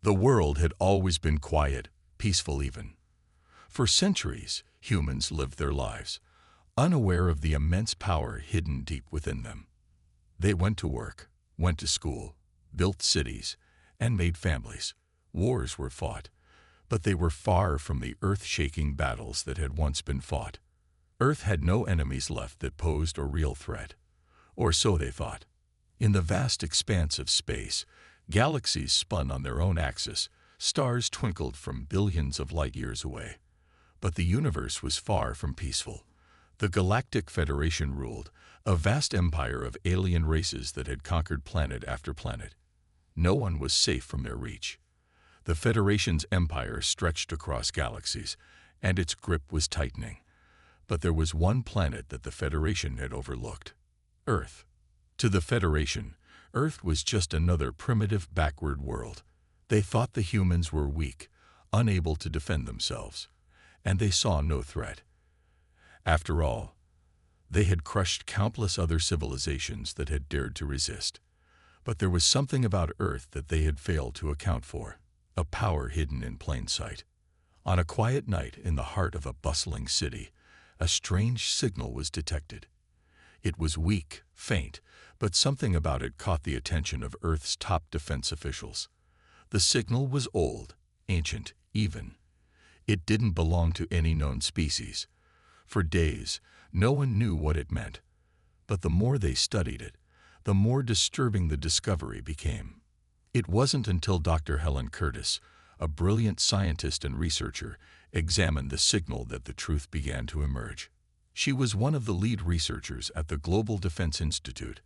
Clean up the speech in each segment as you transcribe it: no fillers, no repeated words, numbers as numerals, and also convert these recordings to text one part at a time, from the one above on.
The world had always been quiet, peaceful even. For centuries, humans lived their lives, unaware of the immense power hidden deep within them. They went to work, went to school, built cities, and made families. Wars were fought, but they were far from the earth-shaking battles that had once been fought. Earth had no enemies left that posed a real threat, or so they thought. In the vast expanse of space, galaxies spun on their own axis, stars twinkled from billions of light-years away. But the universe was far from peaceful. The Galactic Federation ruled, a vast empire of alien races that had conquered planet after planet. No one was safe from their reach. The Federation's empire stretched across galaxies, and its grip was tightening. But there was one planet that the Federation had overlooked: Earth. To the Federation, Earth was just another primitive, backward world. They thought the humans were weak, unable to defend themselves, and they saw no threat. After all, they had crushed countless other civilizations that had dared to resist. But there was something about Earth that they had failed to account for, a power hidden in plain sight. On a quiet night in the heart of a bustling city, a strange signal was detected. It was weak, faint, but something about it caught the attention of Earth's top defense officials. The signal was old, ancient, even. It didn't belong to any known species. For days, no one knew what it meant. But the more they studied it, the more disturbing the discovery became. It wasn't until Dr. Helen Curtis, a brilliant scientist and researcher, examined the signal that the truth began to emerge. She was one of the lead researchers at the Global Defense Institute,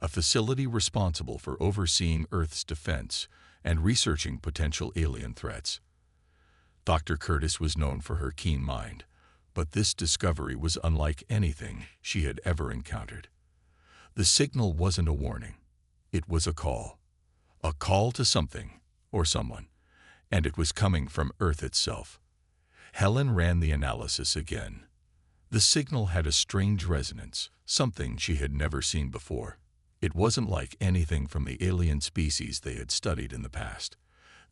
a facility responsible for overseeing Earth's defense and researching potential alien threats. Dr. Curtis was known for her keen mind, but this discovery was unlike anything she had ever encountered. The signal wasn't a warning. It was a call to something or someone, and it was coming from Earth itself. Helen ran the analysis again. The signal had a strange resonance, something she had never seen before. It wasn't like anything from the alien species they had studied in the past.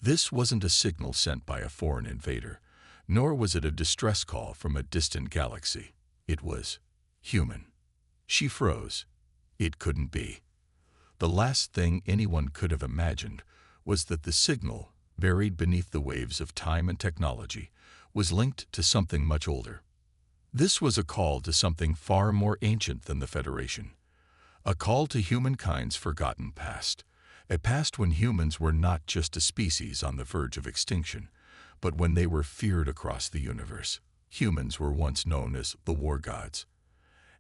This wasn't a signal sent by a foreign invader, nor was it a distress call from a distant galaxy. It was human. She froze. It couldn't be. The last thing anyone could have imagined was that the signal, buried beneath the waves of time and technology, was linked to something much older. This was a call to something far more ancient than the Federation. A call to humankind's forgotten past. A past when humans were not just a species on the verge of extinction, but when they were feared across the universe. Humans were once known as the war gods,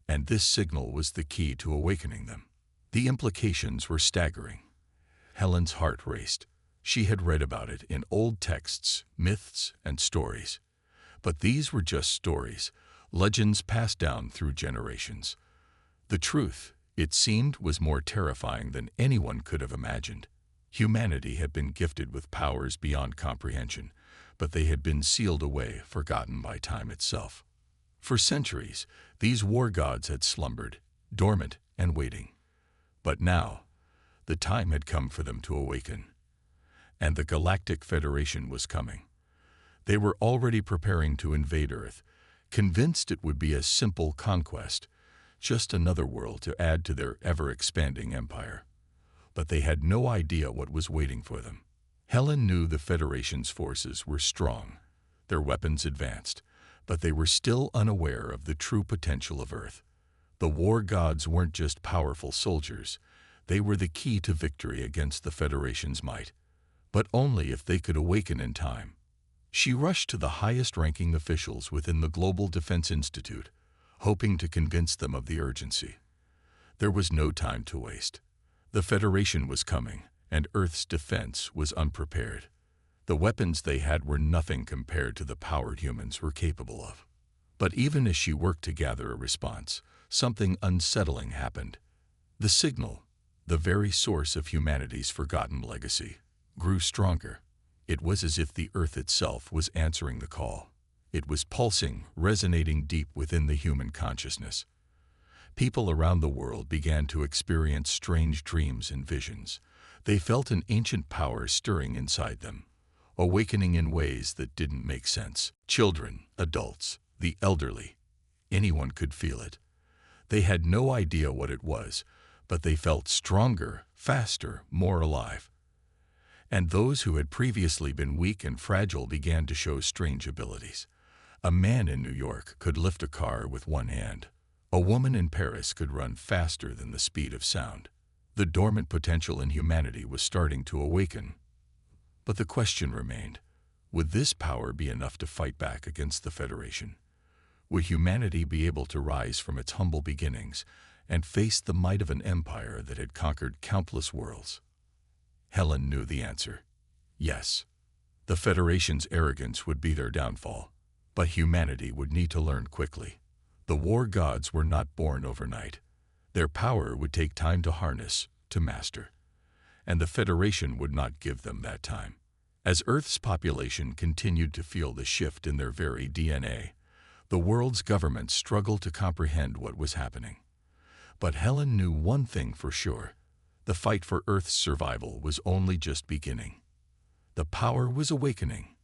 and this signal was the key to awakening them. The implications were staggering. Helen's heart raced. She had read about it in old texts, myths, and stories. But these were just stories, legends passed down through generations. The truth, it seemed, was more terrifying than anyone could have imagined. Humanity had been gifted with powers beyond comprehension, but they had been sealed away, forgotten by time itself. For centuries, these war gods had slumbered, dormant and waiting. But now, the time had come for them to awaken. And the Galactic Federation was coming. They were already preparing to invade Earth, convinced it would be a simple conquest, just another world to add to their ever-expanding empire. But they had no idea what was waiting for them. Helen knew the Federation's forces were strong, their weapons advanced, but they were still unaware of the true potential of Earth. The war gods weren't just powerful soldiers, they were the key to victory against the Federation's might. But only if they could awaken in time. She rushed to the highest-ranking officials within the Global Defense Institute, hoping to convince them of the urgency. There was no time to waste. The Federation was coming, and Earth's defense was unprepared. The weapons they had were nothing compared to the power humans were capable of. But even as she worked to gather a response, something unsettling happened. The signal, the very source of humanity's forgotten legacy, grew stronger. It was as if the Earth itself was answering the call. It was pulsing, resonating deep within the human consciousness. People around the world began to experience strange dreams and visions. They felt an ancient power stirring inside them, awakening in ways that didn't make sense. Children, adults, the elderly, anyone could feel it. They had no idea what it was, but they felt stronger, faster, more alive. And those who had previously been weak and fragile began to show strange abilities. A man in New York could lift a car with one hand. A woman in Paris could run faster than the speed of sound. The dormant potential in humanity was starting to awaken. But the question remained, would this power be enough to fight back against the Federation? Would humanity be able to rise from its humble beginnings and face the might of an empire that had conquered countless worlds? Helen knew the answer. Yes. The Federation's arrogance would be their downfall, but humanity would need to learn quickly. The war gods were not born overnight. Their power would take time to harness, to master, and the Federation would not give them that time. As Earth's population continued to feel the shift in their very DNA, the world's governments struggled to comprehend what was happening. But Helen knew one thing for sure. The fight for Earth's survival was only just beginning. The power was awakening,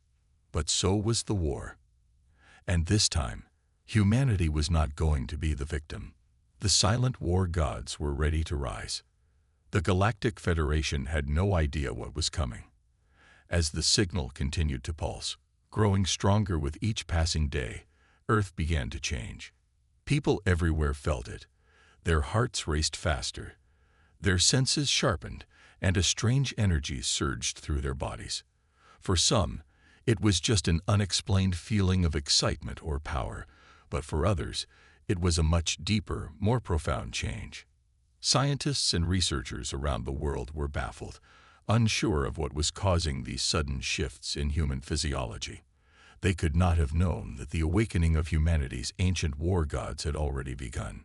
but so was the war. And this time, humanity was not going to be the victim. The silent war gods were ready to rise. The Galactic Federation had no idea what was coming. As the signal continued to pulse, growing stronger with each passing day, Earth began to change. People everywhere felt it. Their hearts raced faster. Their senses sharpened, and a strange energy surged through their bodies. For some, it was just an unexplained feeling of excitement or power, but for others, it was a much deeper, more profound change. Scientists and researchers around the world were baffled, unsure of what was causing these sudden shifts in human physiology. They could not have known that the awakening of humanity's ancient war gods had already begun.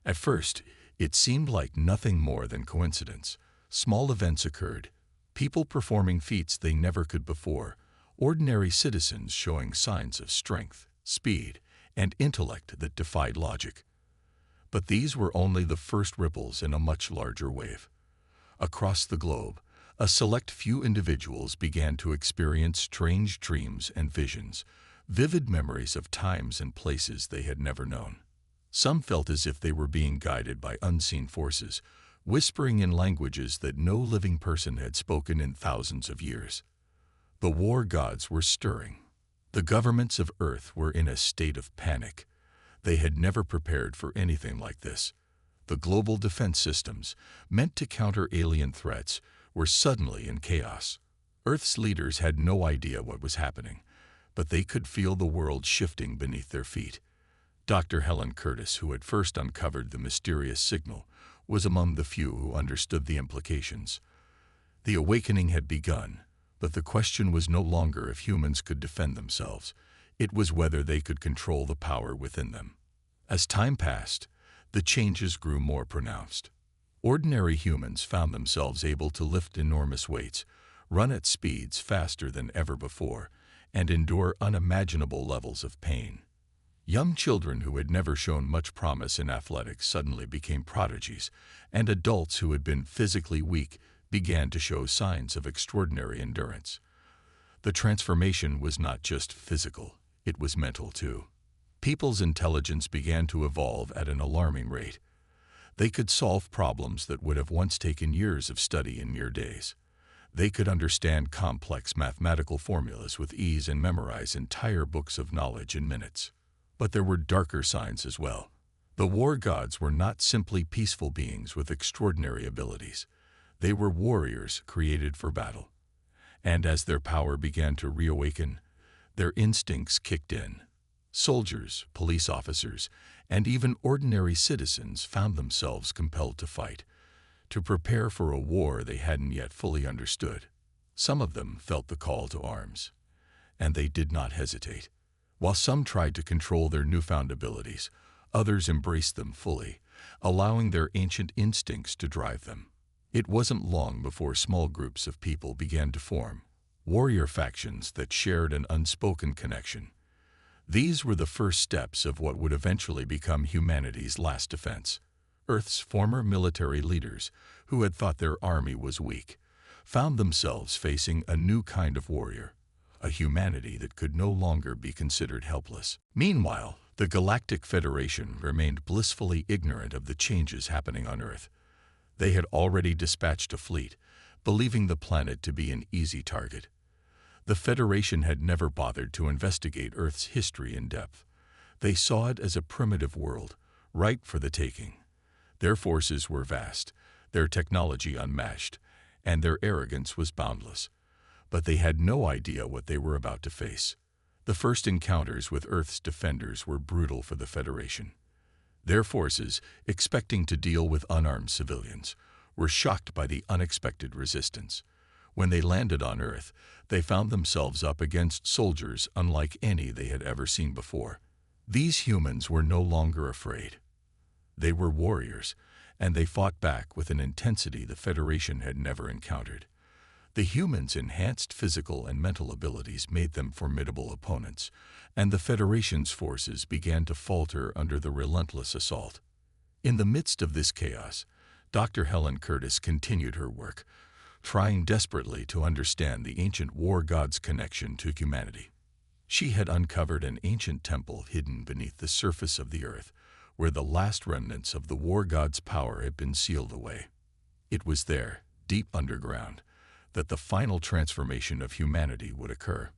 At first, it seemed like nothing more than coincidence. Small events occurred, people performing feats they never could before, ordinary citizens showing signs of strength, speed, and intellect that defied logic. But these were only the first ripples in a much larger wave. Across the globe, a select few individuals began to experience strange dreams and visions, vivid memories of times and places they had never known. Some felt as if they were being guided by unseen forces, whispering in languages that no living person had spoken in thousands of years. The war gods were stirring. The governments of Earth were in a state of panic. They had never prepared for anything like this. The global defense systems, meant to counter alien threats, were suddenly in chaos. Earth's leaders had no idea what was happening, but they could feel the world shifting beneath their feet. Dr. Helen Curtis, who had first uncovered the mysterious signal, was among the few who understood the implications. The awakening had begun, but the question was no longer if humans could defend themselves. It was whether they could control the power within them. As time passed, the changes grew more pronounced. Ordinary humans found themselves able to lift enormous weights, run at speeds faster than ever before, and endure unimaginable levels of pain. Young children who had never shown much promise in athletics suddenly became prodigies, and adults who had been physically weak began to show signs of extraordinary endurance. The transformation was not just physical, it was mental too. People's intelligence began to evolve at an alarming rate. They could solve problems that would have once taken years of study in mere days. They could understand complex mathematical formulas with ease and memorize entire books of knowledge in minutes. But there were darker signs as well. The war gods were not simply peaceful beings with extraordinary abilities. They were warriors created for battle. And as their power began to reawaken, their instincts kicked in. Soldiers, police officers, and even ordinary citizens found themselves compelled to fight, to prepare for a war they hadn't yet fully understood. Some of them felt the call to arms, and they did not hesitate. While some tried to control their newfound abilities, others embraced them fully, allowing their ancient instincts to drive them. It wasn't long before small groups of people began to form, warrior factions that shared an unspoken connection. These were the first steps of what would eventually become humanity's last defense. Earth's former military leaders, who had thought their army was weak, found themselves facing a new kind of warrior, a humanity that could no longer be considered helpless. Meanwhile, the Galactic Federation remained blissfully ignorant of the changes happening on Earth. They had already dispatched a fleet, believing the planet to be an easy target. The Federation had never bothered to investigate Earth's history in depth. They saw it as a primitive world, ripe for the taking. Their forces were vast, their technology unmatched, and their arrogance was boundless. But they had no idea what they were about to face. The first encounters with Earth's defenders were brutal for the Federation. Their forces, expecting to deal with unarmed civilians, were shocked by the unexpected resistance. When they landed on Earth, they found themselves up against soldiers unlike any they had ever seen before. These humans were no longer afraid. They were warriors, and they fought back with an intensity the Federation had never encountered. The humans' enhanced physical and mental abilities made them formidable opponents, and the Federation's forces began to falter under the relentless assault. In the midst of this chaos, Dr. Helen Curtis continued her work, trying desperately to understand the ancient war gods' connection to humanity. She had uncovered an ancient temple hidden beneath the surface of the Earth, where the last remnants of the war gods' power had been sealed away. It was there, deep underground, that the final transformation of humanity would occur.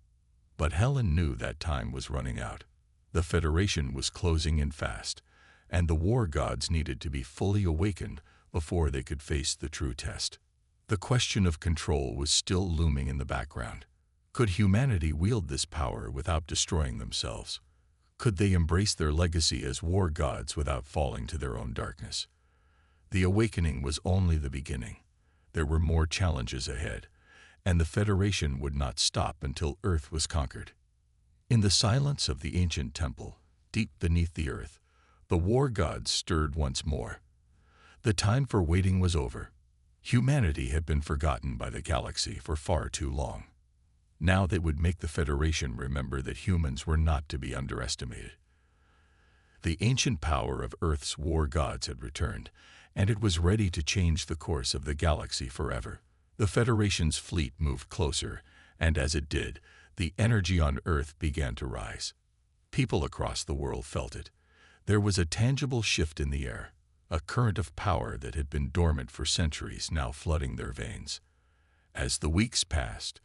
But Helen knew that time was running out. The Federation was closing in fast, and the war gods needed to be fully awakened before they could face the true test. The question of control was still looming in the background. Could humanity wield this power without destroying themselves? Could they embrace their legacy as war gods without falling to their own darkness? The awakening was only the beginning. There were more challenges ahead, and the Federation would not stop until Earth was conquered. In the silence of the ancient temple, deep beneath the Earth, the war gods stirred once more. The time for waiting was over. Humanity had been forgotten by the galaxy for far too long. Now they would make the Federation remember that humans were not to be underestimated. The ancient power of Earth's war gods had returned, and it was ready to change the course of the galaxy forever. The Federation's fleet moved closer, and as it did, the energy on Earth began to rise. People across the world felt it. There was a tangible shift in the air, a current of power that had been dormant for centuries now flooding their veins. As the weeks passed,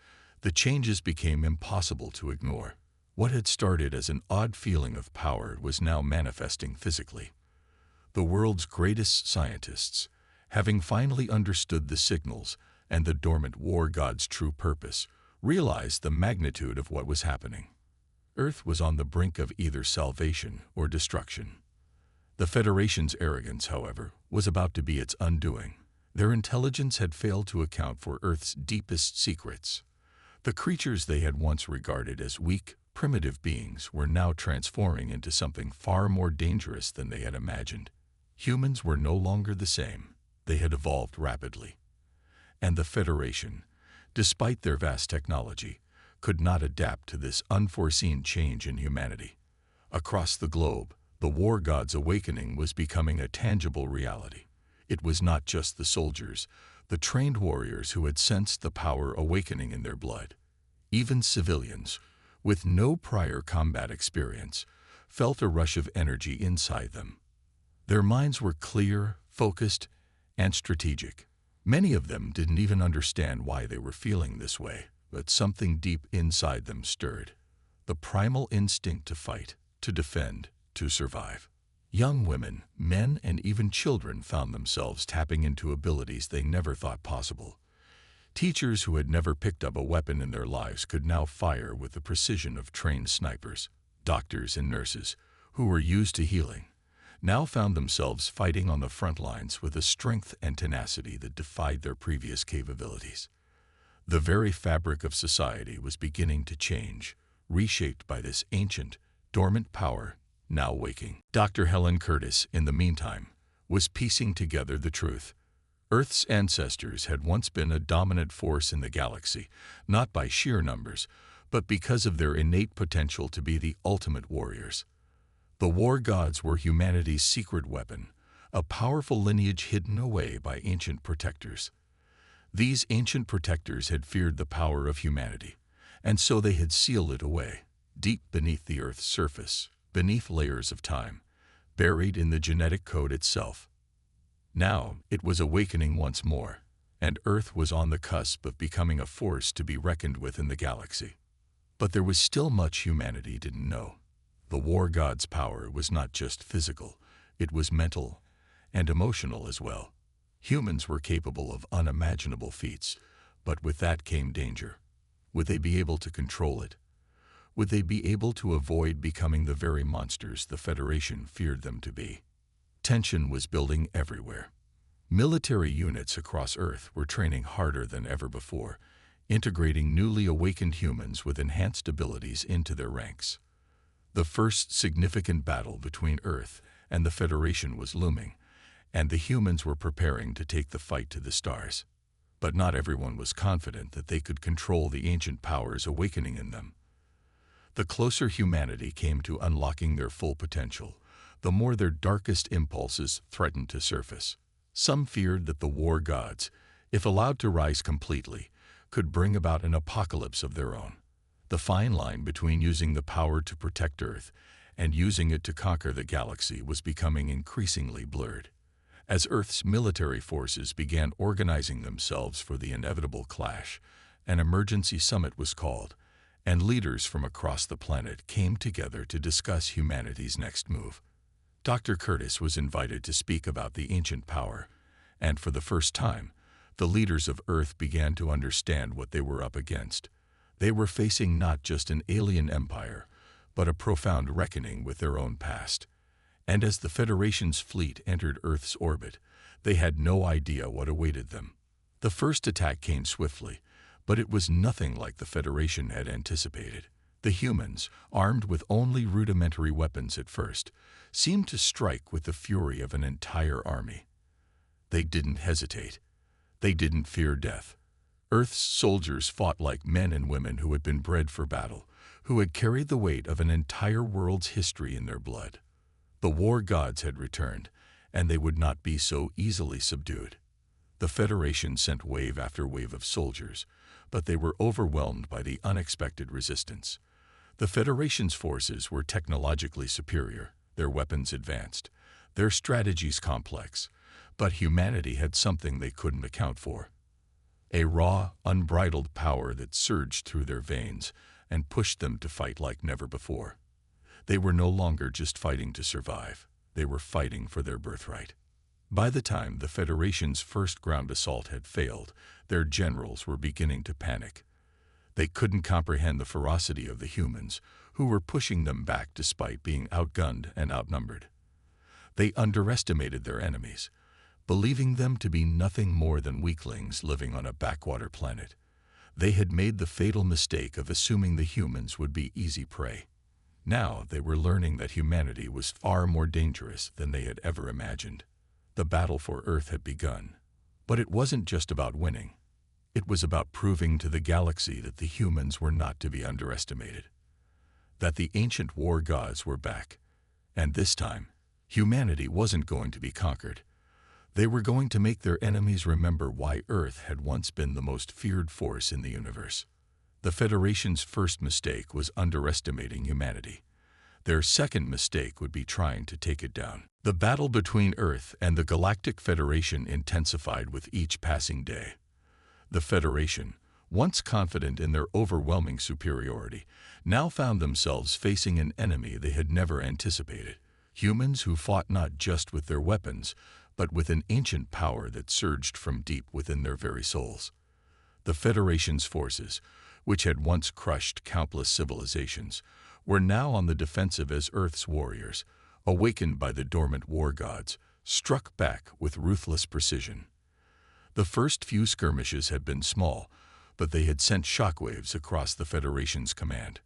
the changes became impossible to ignore. What had started as an odd feeling of power was now manifesting physically. The world's greatest scientists, having finally understood the signals and the dormant war god's true purpose, realized the magnitude of what was happening. Earth was on the brink of either salvation or destruction. The Federation's arrogance, however, was about to be its undoing. Their intelligence had failed to account for Earth's deepest secrets. The creatures they had once regarded as weak, primitive beings were now transforming into something far more dangerous than they had imagined. Humans were no longer the same. They had evolved rapidly. And the Federation, despite their vast technology, could not adapt to this unforeseen change in humanity. Across the globe, the war god's awakening was becoming a tangible reality. It was not just the soldiers, the trained warriors who had sensed the power awakening in their blood. Even civilians, with no prior combat experience, felt a rush of energy inside them. Their minds were clear, focused, and strategic. Many of them didn't even understand why they were feeling this way, but something deep inside them stirred. The primal instinct to fight, to defend, to survive. Young women, men, and even children found themselves tapping into abilities they never thought possible. Teachers who had never picked up a weapon in their lives could now fire with the precision of trained snipers. Doctors and nurses, who were used to healing, now found themselves fighting on the front lines with a strength and tenacity that defied their previous capabilities. The very fabric of society was beginning to change, reshaped by this ancient, dormant power now waking. Dr. Helen Curtis, in the meantime, was piecing together the truth. Earth's ancestors had once been a dominant force in the galaxy, not by sheer numbers, but because of their innate potential to be the ultimate warriors. The war gods were humanity's secret weapon, a powerful lineage hidden away by ancient protectors. These ancient protectors had feared the power of humanity, and so they had sealed it away, deep beneath the Earth's surface, beneath layers of time, buried in the genetic code itself. Now it was awakening once more, and Earth was on the cusp of becoming a force to be reckoned with in the galaxy. But there was still much humanity didn't know. The war god's power was not just physical, it was mental and emotional as well. Humans were capable of unimaginable feats, but with that came danger. Would they be able to control it? Would they be able to avoid becoming the very monsters the Federation feared them to be? Tension was building everywhere. Military units across Earth were training harder than ever before, integrating newly awakened humans with enhanced abilities into their ranks. The first significant battle between Earth and the Federation was looming, and the humans were preparing to take the fight to the stars. But not everyone was confident that they could control the ancient powers awakening in them. The closer humanity came to unlocking their full potential, the more their darkest impulses threatened to surface. Some feared that the war gods, if allowed to rise completely, could bring about an apocalypse of their own. The fine line between using the power to protect Earth and using it to conquer the galaxy was becoming increasingly blurred. As Earth's military forces began organizing themselves for the inevitable clash, an emergency summit was called, and leaders from across the planet came together to discuss humanity's next move. Dr. Curtis was invited to speak about the ancient power, and for the first time, the leaders of Earth began to understand what they were up against. They were facing not just an alien empire, but a profound reckoning with their own past. And as the Federation's fleet entered Earth's orbit, they had no idea what awaited them. The first attack came swiftly, but it was nothing like the Federation had anticipated. The humans, armed with only rudimentary weapons at first, seemed to strike with the fury of an entire army. They didn't hesitate. They didn't fear death. Earth's soldiers fought like men and women who had been bred for battle, who had carried the weight of an entire world's history in their blood. The war gods had returned, and they would not be so easily subdued. The Federation sent wave after wave of soldiers, but they were overwhelmed by the unexpected resistance. The Federation's forces were technologically superior, their weapons advanced, their strategies complex, but humanity had something they couldn't account for. A raw, unbridled power that surged through their veins and pushed them to fight like never before. They were no longer just fighting to survive. They were fighting for their birthright. By the time the Federation's first ground assault had failed, their generals were beginning to panic. They couldn't comprehend the ferocity of the humans, who were pushing them back despite being outgunned and outnumbered. They underestimated their enemies, believing them to be nothing more than weaklings living on a backwater planet. They had made the fatal mistake of assuming the humans would be easy prey. Now they were learning that humanity was far more dangerous than they had ever imagined. The battle for Earth had begun. But it wasn't just about winning. It was about proving to the galaxy that the humans were not to be underestimated. That the ancient war gods were back. And this time, humanity wasn't going to be conquered. They were going to make their enemies remember why Earth had once been the most feared force in the universe. The Federation's first mistake was underestimating humanity. Their second mistake would be trying to take it down. The battle between Earth and the Galactic Federation intensified with each passing day. The Federation, once confident in their overwhelming superiority, now found themselves facing an enemy they had never anticipated. Humans who fought not just with their weapons, but with an ancient power that surged from deep within their very souls. The Federation's forces, which had once crushed countless civilizations, were now on the defensive as Earth's warriors, awakened by the dormant war gods, struck back with ruthless precision. The first few skirmishes had been small, but they had sent shockwaves across the Federation's command.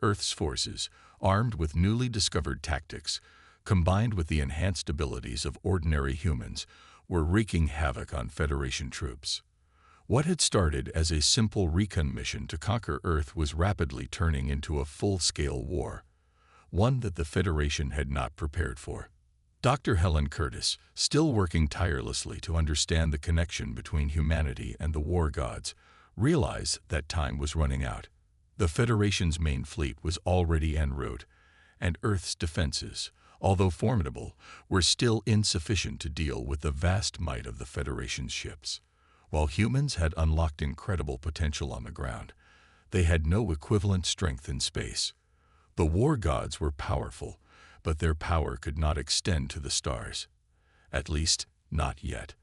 Earth's forces, armed with newly discovered tactics, combined with the enhanced abilities of ordinary humans, were wreaking havoc on Federation troops. What had started as a simple recon mission to conquer Earth was rapidly turning into a full-scale war, one that the Federation had not prepared for. Dr. Helen Curtis, still working tirelessly to understand the connection between humanity and the war gods, realized that time was running out. The Federation's main fleet was already en route, and Earth's defenses, although formidable, were still insufficient to deal with the vast might of the Federation's ships. While humans had unlocked incredible potential on the ground, they had no equivalent strength in space. The war gods were powerful, but their power could not extend to the stars. At least, not yet.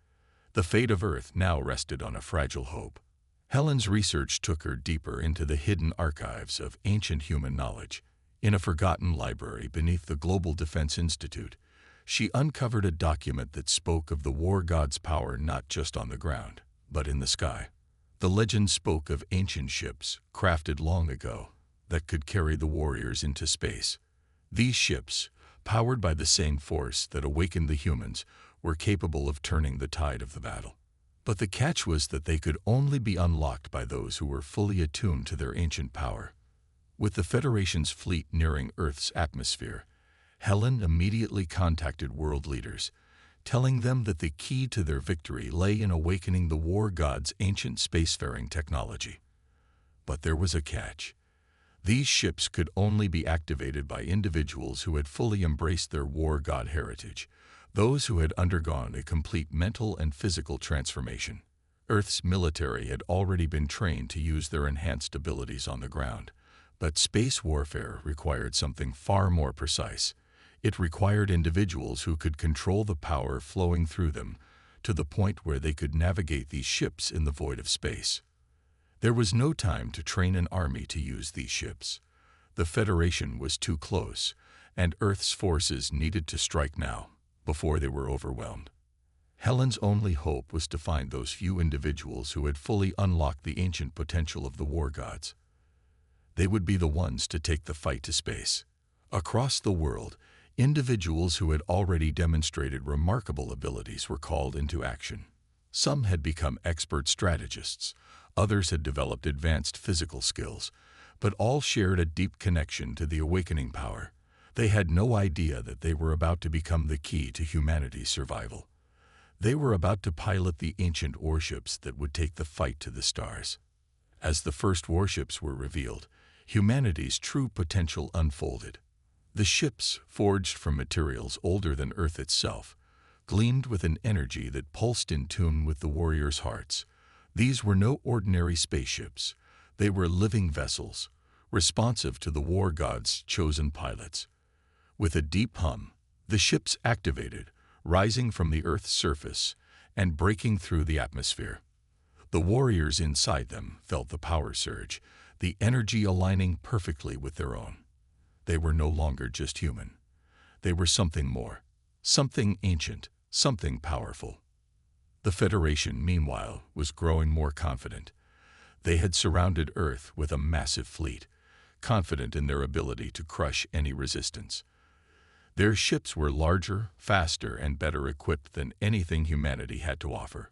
The fate of Earth now rested on a fragile hope. Helen's research took her deeper into the hidden archives of ancient human knowledge. In a forgotten library beneath the Global Defense Institute, she uncovered a document that spoke of the war god's power not just on the ground, but in the sky. The legend spoke of ancient ships, crafted long ago, that could carry the warriors into space. These ships, powered by the same force that awakened the humans, were capable of turning the tide of the battle. But the catch was that they could only be unlocked by those who were fully attuned to their ancient power. With the Federation's fleet nearing Earth's atmosphere, Helen immediately contacted world leaders, telling them that the key to their victory lay in awakening the war god's ancient spacefaring technology. But there was a catch. These ships could only be activated by individuals who had fully embraced their war god heritage, those who had undergone a complete mental and physical transformation. Earth's military had already been trained to use their enhanced abilities on the ground, but space warfare required something far more precise. It required individuals who could control the power flowing through them to the point where they could navigate these ships in the void of space. There was no time to train an army to use these ships. The Federation was too close, and Earth's forces needed to strike now, before they were overwhelmed. Helen's only hope was to find those few individuals who had fully unlocked the ancient potential of the war gods. They would be the ones to take the fight to space. Across the world, individuals who had already demonstrated remarkable abilities were called into action. Some had become expert strategists, others had developed advanced physical skills, but all shared a deep connection to the awakening power. They had no idea that they were about to become the key to humanity's survival. They were about to pilot the ancient warships that would take the fight to the stars. As the first warships were revealed, humanity's true potential unfolded. The ships, forged from materials older than Earth itself, gleamed with an energy that pulsed in tune with the warriors' hearts. These were no ordinary spaceships. They were living vessels, responsive to the war god's chosen pilots. With a deep hum, the ships activated, rising from the Earth's surface and breaking through the atmosphere. The warriors inside them felt the power surge, the energy aligning perfectly with their own. They were no longer just human. They were something more, something ancient, something powerful. The Federation, meanwhile, was growing more confident. They had surrounded Earth with a massive fleet, confident in their ability to crush any resistance. Their ships were larger, faster, and better equipped than anything humanity had to offer.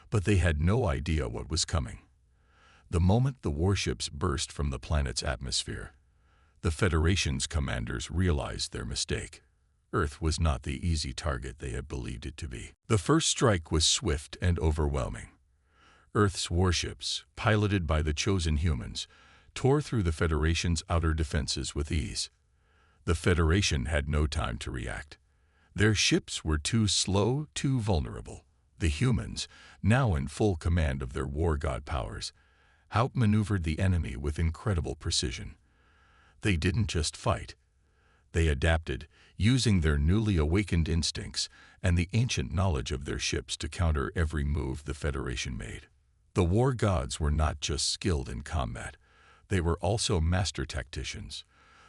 But they had no idea what was coming. The moment the warships burst from the planet's atmosphere, the Federation's commanders realized their mistake. Earth was not the easy target they had believed it to be. The first strike was swift and overwhelming. Earth's warships, piloted by the chosen humans, tore through the Federation's outer defenses with ease. The Federation had no time to react. Their ships were too slow, too vulnerable. The humans, now in full command of their war god powers, outmaneuvered the enemy with incredible precision. They didn't just fight. They adapted, using their newly awakened instincts and the ancient knowledge of their ships to counter every move the Federation made. The war gods were not just skilled in combat. They were also master tacticians.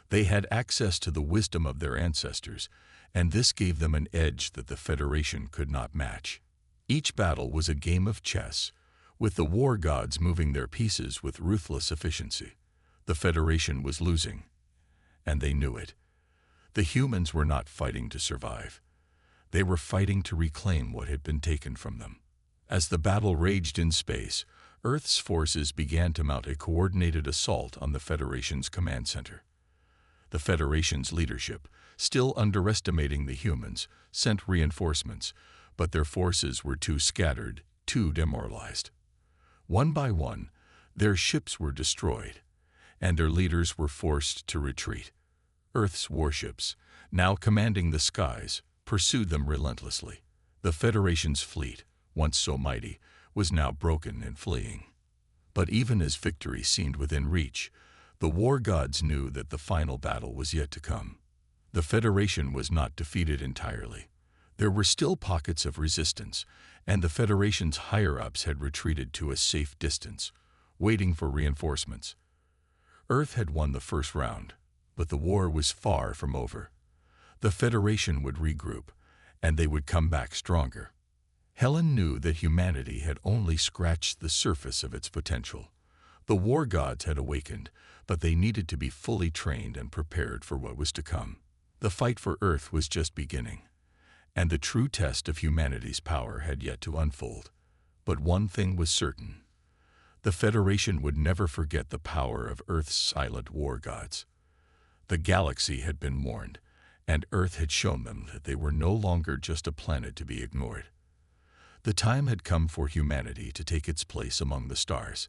They had access to the wisdom of their ancestors, and this gave them an edge that the Federation could not match. Each battle was a game of chess, with the war gods moving their pieces with ruthless efficiency. The Federation was losing, and they knew it. The humans were not fighting to survive. They were fighting to reclaim what had been taken from them. As the battle raged in space, Earth's forces began to mount a coordinated assault on the Federation's command center. The Federation's leadership, still underestimating the humans, sent reinforcements, but their forces were too scattered, too demoralized. One by one, their ships were destroyed, and their leaders were forced to retreat. Earth's warships, now commanding the skies, pursued them relentlessly. The Federation's fleet, once so mighty, was now broken and fleeing. But even as victory seemed within reach, the war gods knew that the final battle was yet to come. The Federation was not defeated entirely. There were still pockets of resistance, and the Federation's higher-ups had retreated to a safe distance, waiting for reinforcements. Earth had won the first round, but the war was far from over. The Federation would regroup, and they would come back stronger. Helen knew that humanity had only scratched the surface of its potential. The war gods had awakened, but they needed to be fully trained and prepared for what was to come. The fight for Earth was just beginning, and the true test of humanity's power had yet to unfold. But one thing was certain. The Federation would never forget the power of Earth's silent war gods. The galaxy had been warned, and Earth had shown them that they were no longer just a planet to be ignored. The time had come for humanity to take its place among the stars,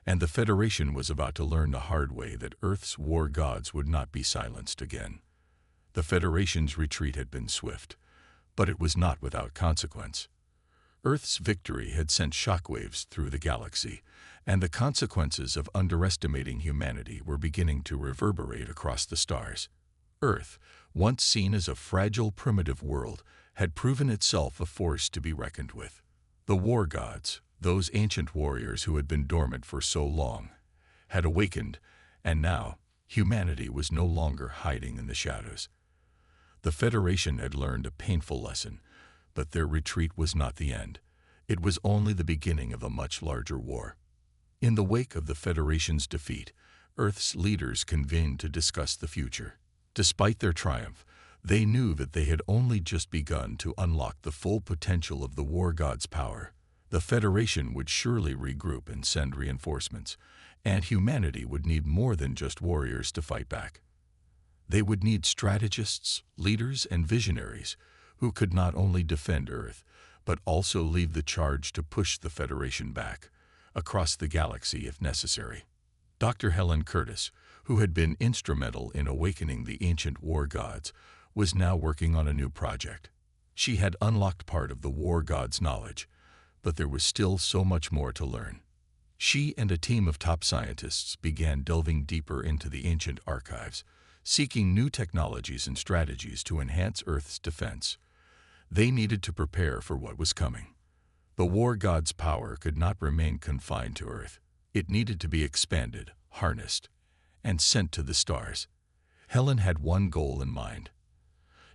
and the Federation was about to learn the hard way that Earth's war gods would not be silenced again. The Federation's retreat had been swift, but it was not without consequence. Earth's victory had sent shockwaves through the galaxy, and the consequences of underestimating humanity were beginning to reverberate across the stars. Earth, once seen as a fragile, primitive world, had proven itself a force to be reckoned with. The war gods, those ancient warriors who had been dormant for so long, had awakened, and now humanity was no longer hiding in the shadows. The Federation had learned a painful lesson, but their retreat was not the end. It was only the beginning of a much larger war. In the wake of the Federation's defeat, Earth's leaders convened to discuss the future. Despite their triumph, they knew that they had only just begun to unlock the full potential of the war gods' power. The Federation would surely regroup and send reinforcements, and humanity would need more than just warriors to fight back. They would need strategists, leaders, and visionaries who could not only defend Earth, but also lead the charge to push the Federation back, across the galaxy if necessary. Dr. Helen Curtis, who had been instrumental in awakening the ancient war gods, was now working on a new project. She had unlocked part of the war gods' knowledge, but there was still so much more to learn. She and a team of top scientists began delving deeper into the ancient archives, seeking new technologies and strategies to enhance Earth's defense. They needed to prepare for what was coming. The war gods' power could not remain confined to Earth. It needed to be expanded, harnessed, and sent to the stars. Helen had one goal in mind: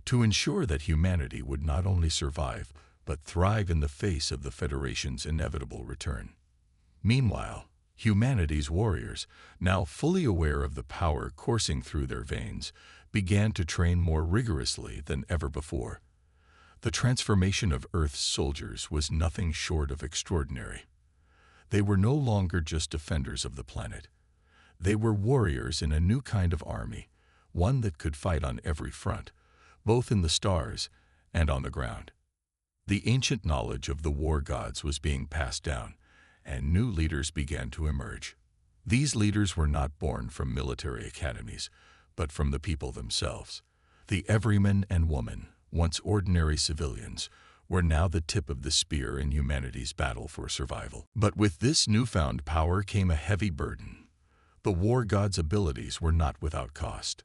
to ensure that humanity would not only survive, but thrive in the face of the Federation's inevitable return. Meanwhile, humanity's warriors, now fully aware of the power coursing through their veins, began to train more rigorously than ever before. The transformation of Earth's soldiers was nothing short of extraordinary. They were no longer just defenders of the planet. They were warriors in a new kind of army, one that could fight on every front, both in the stars and on the ground. The ancient knowledge of the war gods was being passed down, and new leaders began to emerge. These leaders were not born from military academies, but from the people themselves. The everyman and woman, once ordinary civilians, were now the tip of the spear in humanity's battle for survival. But with this newfound power came a heavy burden. The war gods' abilities were not without cost.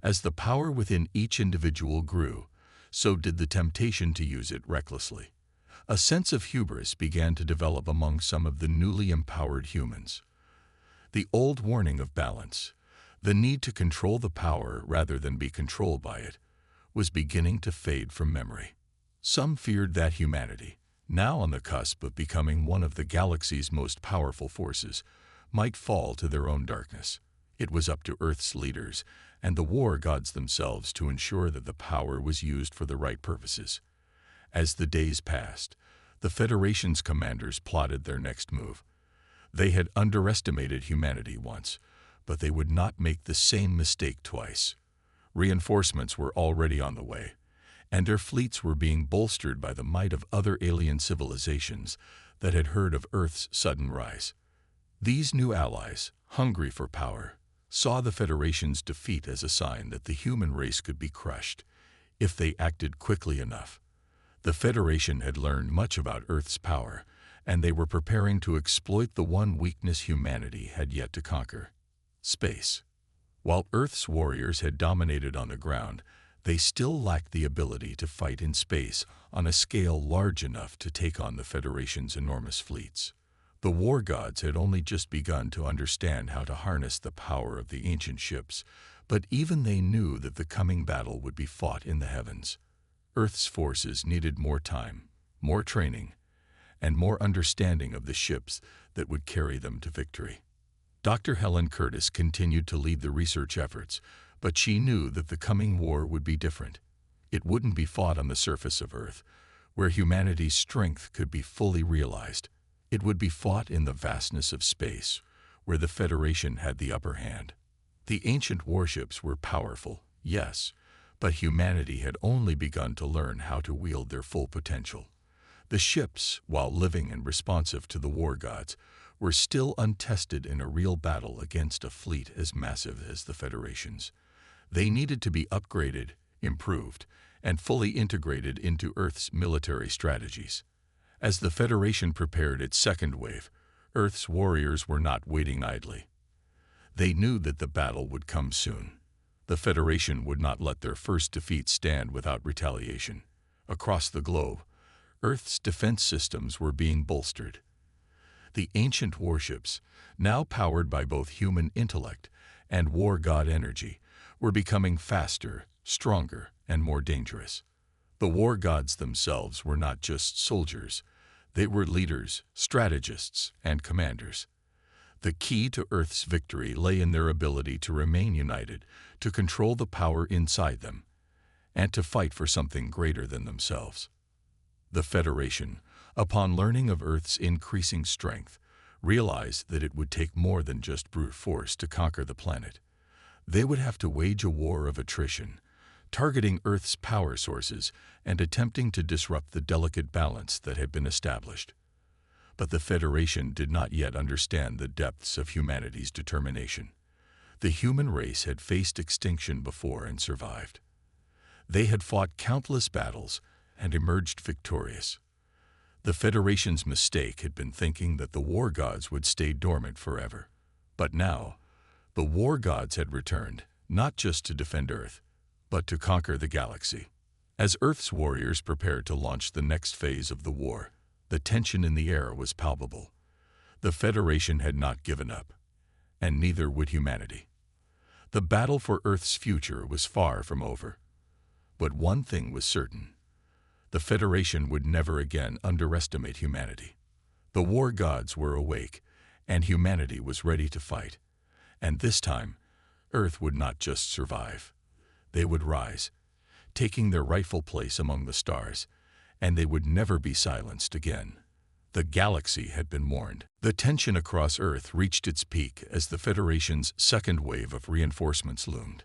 As the power within each individual grew, so did the temptation to use it recklessly. A sense of hubris began to develop among some of the newly empowered humans. The old warning of balance, the need to control the power rather than be controlled by it, was beginning to fade from memory. Some feared that humanity, now on the cusp of becoming one of the galaxy's most powerful forces, might fall to their own darkness. It was up to Earth's leaders and the war gods themselves to ensure that the power was used for the right purposes. As the days passed, the Federation's commanders plotted their next move. They had underestimated humanity once, But they would not make the same mistake twice. Reinforcements were already on the way, and their fleets were being bolstered by the might of other alien civilizations that had heard of Earth's sudden rise. These new allies, hungry for power, saw the Federation's defeat as a sign that the human race could be crushed if they acted quickly enough. The Federation had learned much about Earth's power, and they were preparing to exploit the one weakness humanity had yet to conquer: space. While Earth's warriors had dominated on the ground, they still lacked the ability to fight in space on a scale large enough to take on the Federation's enormous fleets. The war gods had only just begun to understand how to harness the power of the ancient ships, but even they knew that the coming battle would be fought in the heavens. Earth's forces needed more time, more training, and more understanding of the ships that would carry them to victory. Dr. Helen Curtis continued to lead the research efforts, but she knew that the coming war would be different. It wouldn't be fought on the surface of Earth, where humanity's strength could be fully realized. It would be fought in the vastness of space, where the Federation had the upper hand. The ancient warships were powerful, yes, but humanity had only begun to learn how to wield their full potential. The ships, while living and responsive to the war gods, were still untested in a real battle against a fleet as massive as the Federation's. They needed to be upgraded, improved, and fully integrated into Earth's military strategies. As the Federation prepared its second wave, Earth's warriors were not waiting idly. They knew that the battle would come soon. The Federation would not let their first defeat stand without retaliation. Across the globe, Earth's defense systems were being bolstered. The ancient warships, now powered by both human intellect and war god energy, were becoming faster, stronger, and more dangerous. The war gods themselves were not just soldiers. They were leaders, strategists, and commanders. The key to Earth's victory lay in their ability to remain united, to control the power inside them, and to fight for something greater than themselves. The Federation, upon learning of Earth's increasing strength, realized that it would take more than just brute force to conquer the planet. They would have to wage a war of attrition, targeting Earth's power sources and attempting to disrupt the delicate balance that had been established. But the Federation did not yet understand the depths of humanity's determination. The human race had faced extinction before and survived. They had fought countless battles and emerged victorious. The Federation's mistake had been thinking that the war gods would stay dormant forever. But now, the war gods had returned, not just to defend Earth, but to conquer the galaxy. As Earth's warriors prepared to launch the next phase of the war, the tension in the air was palpable. The Federation had not given up, and neither would humanity. The battle for Earth's future was far from over. But one thing was certain: the Federation would never again underestimate humanity. The war gods were awake, and humanity was ready to fight. And this time, Earth would not just survive. They would rise, taking their rightful place among the stars, and they would never be silenced again. The galaxy had been warned. The tension across Earth reached its peak as the Federation's second wave of reinforcements loomed.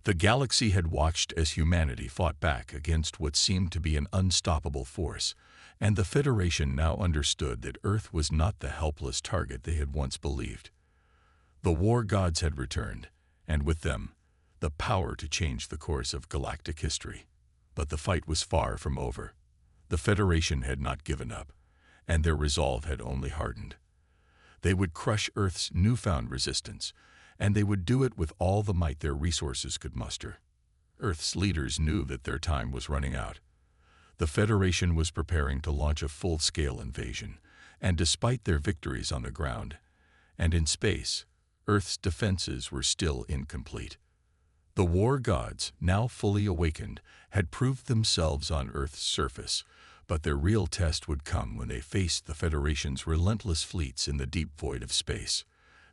The galaxy had watched as humanity fought back against what seemed to be an unstoppable force, and the Federation now understood that Earth was not the helpless target they had once believed. The war gods had returned, and with them, the power to change the course of galactic history. But the fight was far from over. The Federation had not given up, and their resolve had only hardened. They would crush Earth's newfound resistance, and they would do it with all the might their resources could muster. Earth's leaders knew that their time was running out. The Federation was preparing to launch a full-scale invasion, and despite their victories on the ground and in space, Earth's defenses were still incomplete. The war gods, now fully awakened, had proved themselves on Earth's surface, but their real test would come when they faced the Federation's relentless fleets in the deep void of space.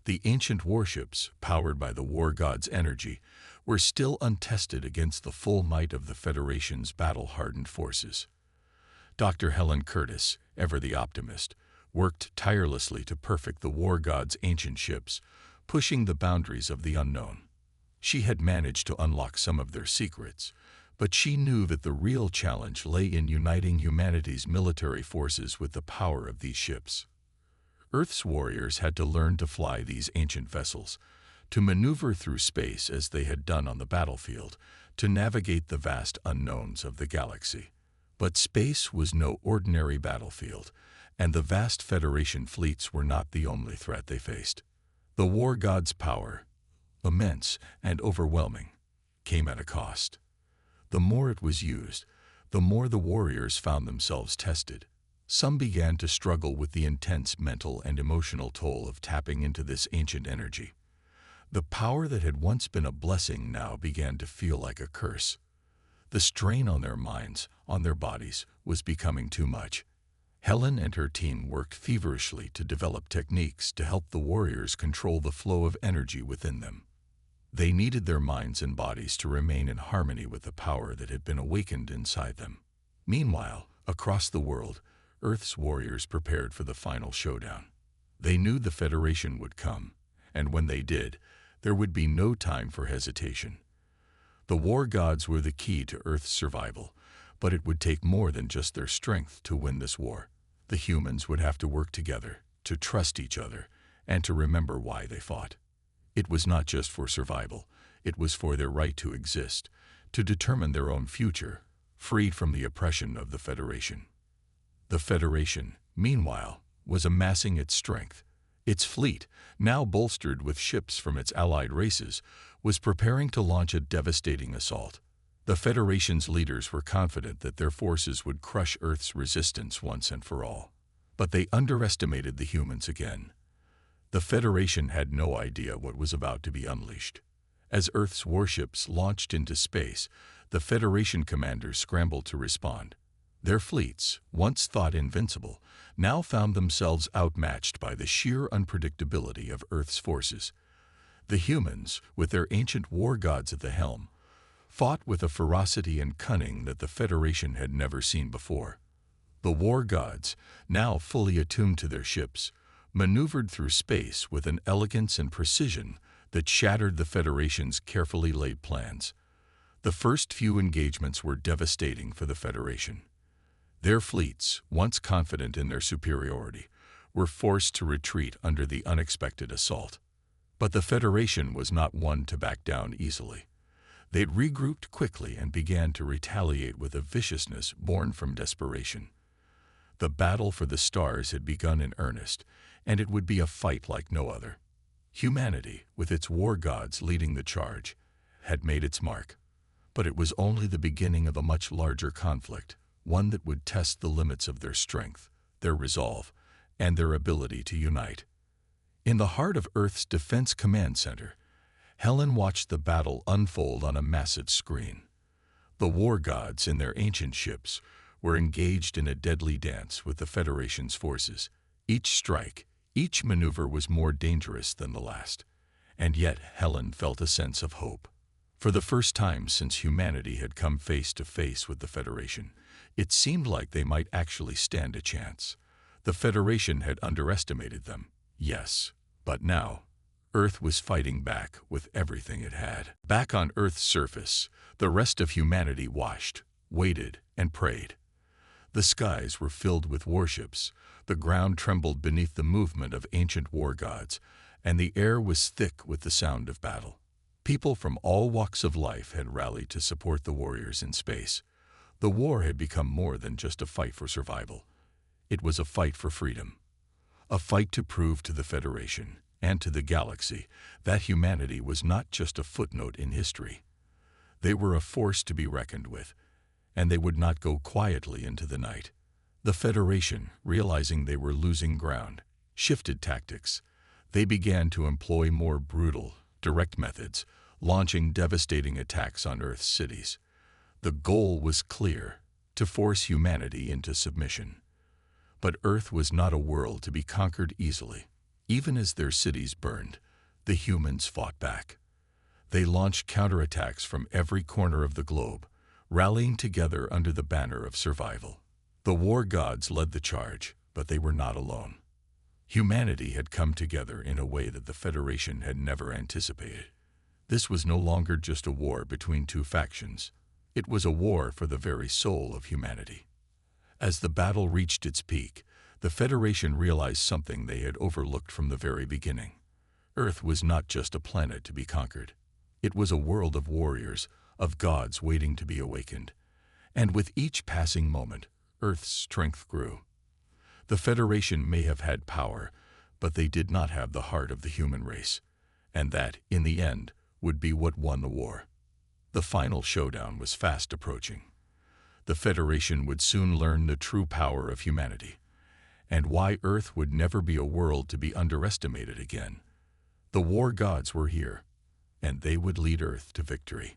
The ancient warships, powered by the war gods' energy, were still untested against the full might of the Federation's battle-hardened forces. Dr. Helen Curtis, ever the optimist, worked tirelessly to perfect the war gods' ancient ships, pushing the boundaries of the unknown. She had managed to unlock some of their secrets, but she knew that the real challenge lay in uniting humanity's military forces with the power of these ships. Earth's warriors had to learn to fly these ancient vessels, to maneuver through space as they had done on the battlefield, to navigate the vast unknowns of the galaxy. But space was no ordinary battlefield, and the vast Federation fleets were not the only threat they faced. The war god's power, immense and overwhelming, came at a cost. The more it was used, the more the warriors found themselves tested. Some began to struggle with the intense mental and emotional toll of tapping into this ancient energy. The power that had once been a blessing now began to feel like a curse. The strain on their minds, on their bodies, was becoming too much. Helen and her team worked feverishly to develop techniques to help the warriors control the flow of energy within them. They needed their minds and bodies to remain in harmony with the power that had been awakened inside them. Meanwhile, across the world, Earth's warriors prepared for the final showdown. They knew the Federation would come, and when they did, there would be no time for hesitation. The war gods were the key to Earth's survival, but it would take more than just their strength to win this war. The humans would have to work together, to trust each other, and to remember why they fought. It was not just for survival, it was for their right to exist, to determine their own future, freed from the oppression of the Federation. The Federation, meanwhile, was amassing its strength. Its fleet, now bolstered with ships from its allied races, was preparing to launch a devastating assault. The Federation's leaders were confident that their forces would crush Earth's resistance once and for all. But they underestimated the humans again. The Federation had no idea what was about to be unleashed. As Earth's warships launched into space, the Federation commanders scrambled to respond. Their fleets, once thought invincible, now found themselves outmatched by the sheer unpredictability of Earth's forces. The humans, with their ancient war gods at the helm, fought with a ferocity and cunning that the Federation had never seen before. The war gods, now fully attuned to their ships, maneuvered through space with an elegance and precision that shattered the Federation's carefully laid plans. The first few engagements were devastating for the Federation. Their fleets, once confident in their superiority, were forced to retreat under the unexpected assault. But the Federation was not one to back down easily. They'd regrouped quickly and began to retaliate with a viciousness born from desperation. The battle for the stars had begun in earnest, and it would be a fight like no other. Humanity, with its war gods leading the charge, had made its mark. But it was only the beginning of a much larger conflict, one that would test the limits of their strength, their resolve, and their ability to unite. In the heart of Earth's Defense Command Center, Helen watched the battle unfold on a massive screen. The war gods in their ancient ships were engaged in a deadly dance with the Federation's forces. Each strike, each maneuver was more dangerous than the last, and yet Helen felt a sense of hope. For the first time since humanity had come face to face with the Federation, it seemed like they might actually stand a chance. The Federation had underestimated them, yes, but now, Earth was fighting back with everything it had. Back on Earth's surface, the rest of humanity watched, waited, and prayed. The skies were filled with warships, the ground trembled beneath the movement of ancient war gods, and the air was thick with the sound of battle. People from all walks of life had rallied to support the warriors in space. The war had become more than just a fight for survival. It was a fight for freedom. A fight to prove to the Federation and to the galaxy that humanity was not just a footnote in history. They were a force to be reckoned with, and they would not go quietly into the night. The Federation, realizing they were losing ground, shifted tactics. They began to employ more brutal, direct methods, launching devastating attacks on Earth's cities. The goal was clear: to force humanity into submission. But Earth was not a world to be conquered easily. Even as their cities burned, the humans fought back. They launched counterattacks from every corner of the globe, rallying together under the banner of survival. The war gods led the charge, but they were not alone. Humanity had come together in a way that the Federation had never anticipated. This was no longer just a war between two factions. It was a war for the very soul of humanity. As the battle reached its peak, the Federation realized something they had overlooked from the very beginning. Earth was not just a planet to be conquered. It was a world of warriors, of gods waiting to be awakened. And with each passing moment, Earth's strength grew. The Federation may have had power, but they did not have the heart of the human race. And that, in the end, would be what won the war. The final showdown was fast approaching. The Federation would soon learn the true power of humanity, and why Earth would never be a world to be underestimated again. The war gods were here, and they would lead Earth to victory.